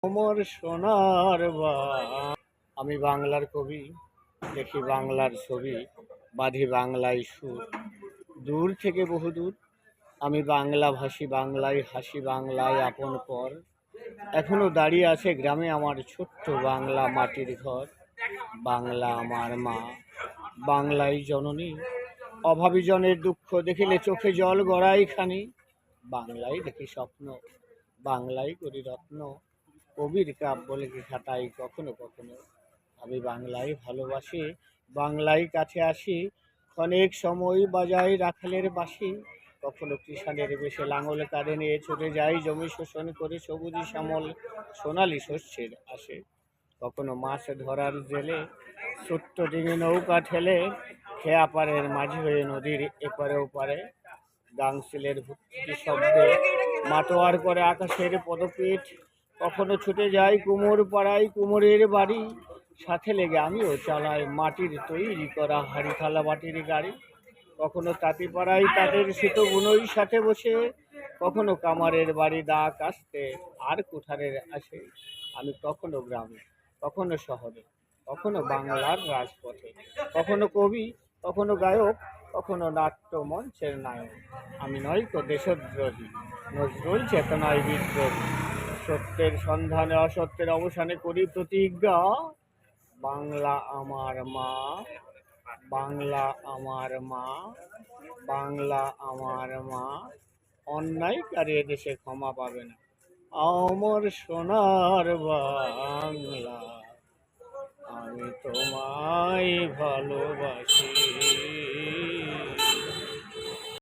অমর সোনার আমি বাংলার কবি, দেখি বাংলার ছবি, বাঁধি বাংলায় সুর। দূর থেকে বহুদূর আমি বাংলা ভাষী, বাংলায় হাসি, বাংলায় আপন পর। এখনো দাঁড়িয়ে আছে গ্রামে আমার ছোট্ট বাংলা মাটির ঘর। বাংলা আমার মা, বাংলাই জননী। অভাবী জনের দুঃখ দেখিলে চোখে জল গড়াই খানি। বাংলায় দেখি স্বপ্ন, বাংলায় করি রত্ন। কবির কাব্য লিখে খাতাই কখনো কখনো। আমি বাংলায় ভালোবাসি, বাংলায় কাছে আসি। অনেক সময় বাজাই রাখালের বাঁশি। কখনো কৃষাণের বেশে লাঙল কাঁধে নিয়ে ছুটে যাই জমি শোষণ করে সবুজে শ্যামল সোনালি শস্যের আসে। কখনো মাছ ধরার জেলে ছোট্ট ডিঙি নৌকা ঠেলে খেয়া পাড়ের মাঝি হয়ে নদীর এপারে ওপারে। গাংসিলের ভুক্তি শব্দে মাতোয়ার করে আকাশের পদপীঠ। কখনো ছুটে যাই কুমোর পাড়ায় কুমোরের বাড়ি। সাথে লেগে আমিও চালাই মাটির তৈরি করা হাড়ি থালা বাটির গাড়ি। কখনো তাঁতি পাড়ায় তাদের সুতো বুনোই সাথে বসে। কখনো কামারের বাড়ি দা কাস্তে আর কুঠারের আসে। আমি কখনো গ্রামে, কখনো শহরে, কখনো বাংলার রাজপথে। কখনো কবি, কখনো গায়ক, কখনো নাট্য মঞ্চের নায়ক। আমি নয়তো দেশদ্রোহী, নজরুল চেতনায় বিদ্রোহী। সত্যের সন্ধানে অসত্যের অবসানে করি প্রতিজ্ঞা। বাংলা আমার মা, বাংলা আমার মা, বাংলা আমার মা। অন্যায়কারী এদেশে ক্ষমা পাবে না। আমার সোনার বাংলা, আমি তোমায় ভালোবাসি।